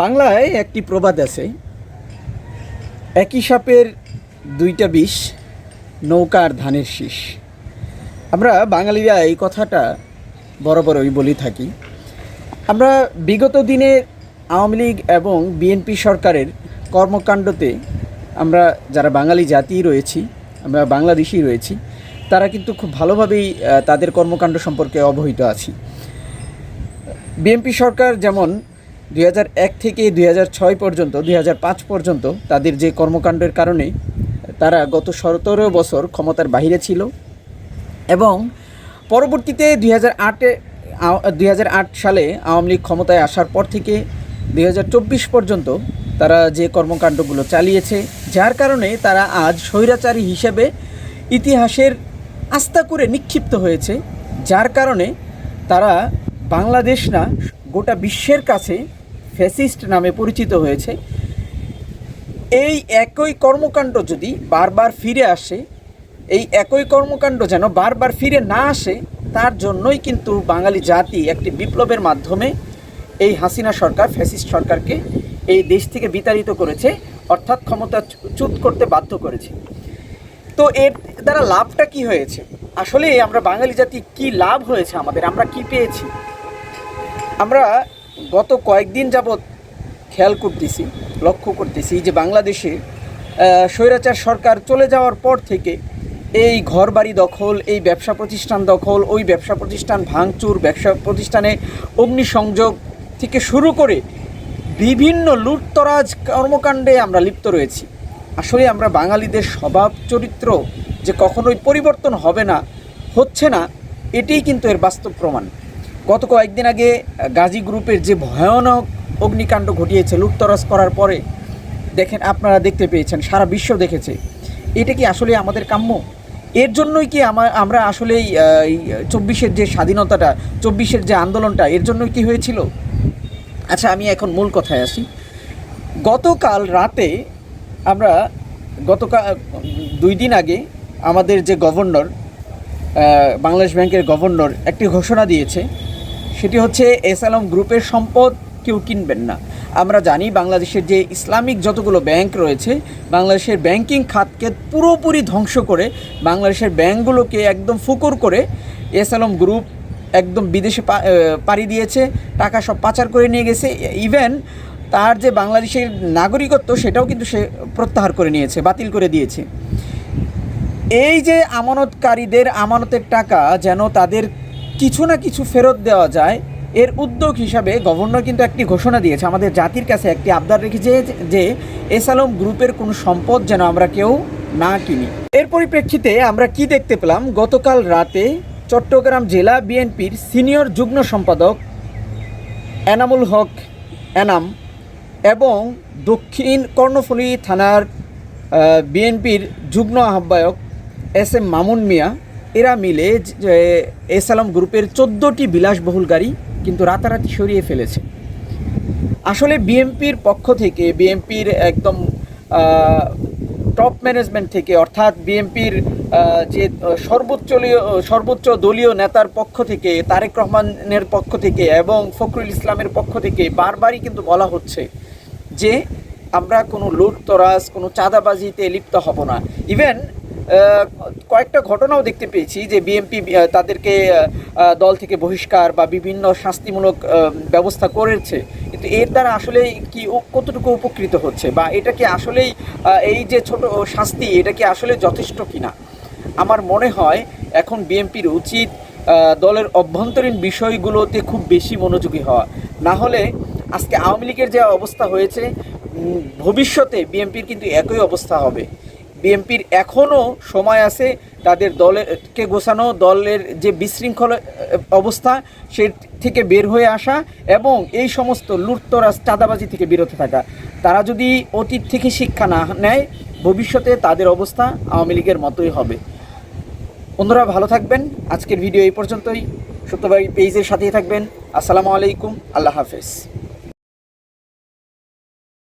বাংলায় একটি প্রবাদ আছে, একই সাপের দুইটা বিষ, নৌকার ধানের শীষ। আমরা বাঙালিরা এই কথাটা বরাবরই বলে থাকি। আমরা বিগত দিনে আওয়ামী লীগ এবং বিএনপি সরকারের কর্মকাণ্ডতে আমরা যারা বাঙালি জাতি রয়েছি, আমরা বাংলাদেশি রয়েছি, তারা কিন্তু খুব ভালোভাবেই তাদের কর্মকাণ্ড সম্পর্কে অবহিত আছি। বিএনপি সরকার যেমন 2001 থেকে 2006 পর্যন্ত 2005 পর্যন্ত তাদের যে কর্মকাণ্ডের কারণে তারা গত 17 বছর ক্ষমতার বাইরে ছিল এবং পরবর্তীতে 2008 সালে আওয়ামী লীগ ক্ষমতায় আসার পর থেকে 2024 পর্যন্ত তারা যে কর্মকাণ্ডগুলো চালিয়েছে, যার কারণে তারা আজ স্বৈরাচারী হিসেবে ইতিহাসের আস্থা করে নিক্ষিপ্ত হয়েছে, যার কারণে তারা বাংলাদেশ না গোটা বিশ্বের কাছে ফ্যাসিস্ট নামে পরিচিত হয়েছে। এই একই কর্মকাণ্ড যদি বারবার ফিরে আসে, এই একই কর্মকাণ্ড যেন বারবার ফিরে না আসে, তার জন্যই কিন্তু বাঙালি জাতি একটি বিপ্লবের মাধ্যমে এই হাসিনা সরকার, ফ্যাসিস্ট সরকারকে এই দেশ থেকে বিতাড়িত করেছে, অর্থাৎ ক্ষমতাচ্যুত করতে বাধ্য করেছে। তো এর দ্বারা লাভটা কি হয়েছে? আসলে আমরা বাঙালি জাতি কি লাভ হয়েছে আমাদের, আমরা কি পেয়েছি? আমরা গত কয়েকদিন যাবৎ খেয়াল করতেছি, লক্ষ্য করতেছি যে বাংলাদেশে স্বৈরাচার সরকার চলে যাওয়ার পর থেকে এই ঘরবাড়ি দখল, এই ব্যবসা প্রতিষ্ঠান দখল, ওই ব্যবসা প্রতিষ্ঠান ভাঙচুর, ব্যবসা প্রতিষ্ঠানে অগ্নিসংযোগ থেকে শুরু করে বিভিন্ন লুটতরাজ কর্মকাণ্ডে আমরা লিপ্ত রয়েছি। আসলে আমরা বাঙালিদের স্বভাব চরিত্র যে কখনোই পরিবর্তন হবে না, হচ্ছে না, এটাই কিন্তু এর বাস্তব প্রমাণ। গত কয়েকদিন আগে গাজী গ্রুপের যে ভয়ানক অগ্নিকাণ্ড ঘটিয়েছে লুটতরাজ করার পরে, দেখেন, আপনারা দেখতে পেয়েছেন, সারা বিশ্ব দেখেছে। এটা কি আসলে আমাদের কাম্য? এর জন্যই কি আমরা আসলেই 24-এর যে স্বাধীনতাটা, 24-এর যে আন্দোলনটা, এর জন্যই কি হয়েছিল? আচ্ছা, আমি এখন মূল কথায় আসি। গতকাল রাতে আমরা গতকাল 2 দিন আগে আমাদের যে গভর্নর, বাংলাদেশ ব্যাংকের গভর্নর একটি ঘোষণা দিয়েছে, সেটি হচ্ছে এসএলএম গ্রুপের সম্পদ কেউ কিনবেন না। আমরা জানি বাংলাদেশের যে ইসলামিক যতগুলো ব্যাংক রয়েছে, বাংলাদেশের ব্যাংকিং খাতকে পুরোপুরি ধ্বংস করে, বাংলাদেশের ব্যাংকগুলোকে একদম ফুকুর করে এসএলএম গ্রুপ একদম বিদেশে পাড়ি দিয়েছে, টাকা সব পাচার করে নিয়ে গেছে। ইভেন তার যে বাংলাদেশের নাগরিকত্ব, সেটাও কিন্তু সে প্রত্যাহার করে নিয়েছে, বাতিল করে দিয়েছে। এই যে আমানতকারীদের আমানতের টাকা যেন তাদের কিছু না কিছু ফেরত দেওয়া যায়, এর উদ্যোগ হিসাবে গভর্নর কিন্তু একটি ঘোষণা দিয়েছে, আমাদের জাতির কাছে একটি আবদার রেখেছে যে এসএলএম গ্রুপের কোনো সম্পদ যেন আমরা কেউ না কিনি। এর পরিপ্রেক্ষিতে আমরা কি দেখতে পেলাম? গতকাল রাতে চট্টগ্রাম জেলা বিএনপির সিনিয়র যুগ্ম সম্পাদক এনামুল হক এনাম এবং দক্ষিণ কর্ণফুলী থানার বিএনপির যুগ্ম আহ্বায়ক এস এম মামুন মিয়া, এরা মিলে এসএলএম গ্রুপের 14টি বিলাসবহুল গাড়ি কিন্তু রাতারাতি সরিয়ে ফেলেছে। আসলে বিএনপির পক্ষ থেকে, বিএনপির একদম টপ ম্যানেজমেন্ট থেকে, অর্থাৎ বিএনপির যে সর্বোচ্চ দলীয় নেতার পক্ষ থেকে, তারেক রহমানের পক্ষ থেকে এবং ফখরুল ইসলামের পক্ষ থেকে বারবারই কিন্তু বলা হচ্ছে যে আমরা কোনো লুটতরাজ, কোনো চাঁদাবাজিতে লিপ্ত হব না। ইভেন কয়েকটা ঘটনাও দেখতে পেয়েছি যে বিএনপি তাদেরকে দল থেকে বহিষ্কার বা বিভিন্ন শাস্তিমূলক ব্যবস্থা করেছে, কিন্তু এর দ্বারা আসলে কি কতটুকু উপকৃত হচ্ছে, বা এটা কি আসলেই এই যে ছোট শাস্তি, এটা কি আসলে যথেষ্ট কিনা? আমার মনে হয় এখন বিএনপির উচিত দলের অভ্যন্তরীণ বিষয়গুলোতে খুব বেশি মনোযোগী হওয়া। না হলে আজকে আওয়ামী লীগের যে অবস্থা হয়েছে, ভবিষ্যতে বিএনপির কিন্তু একই অবস্থা হবে। বিএনপির এখনও সময় আছে তাদের দলকে গোছানো, দলের যে বিশৃঙ্খল অবস্থা সে থেকে বের হয়ে আসা এবং এই সমস্ত লুটতরাজ, চাঁদাবাজি থেকে বিরত থাকা। তারা যদি অতীত থেকে শিক্ষা না নেয়, ভবিষ্যতে তাদের অবস্থা আওয়ামী লীগের মতোই হবে। বন্ধুরা, ভালো থাকবেন। আজকের ভিডিও এই পর্যন্তই। সত্যবাদী পেজের সাথেই থাকবেন। আসসালামু আলাইকুম, আল্লাহ হাফেজ।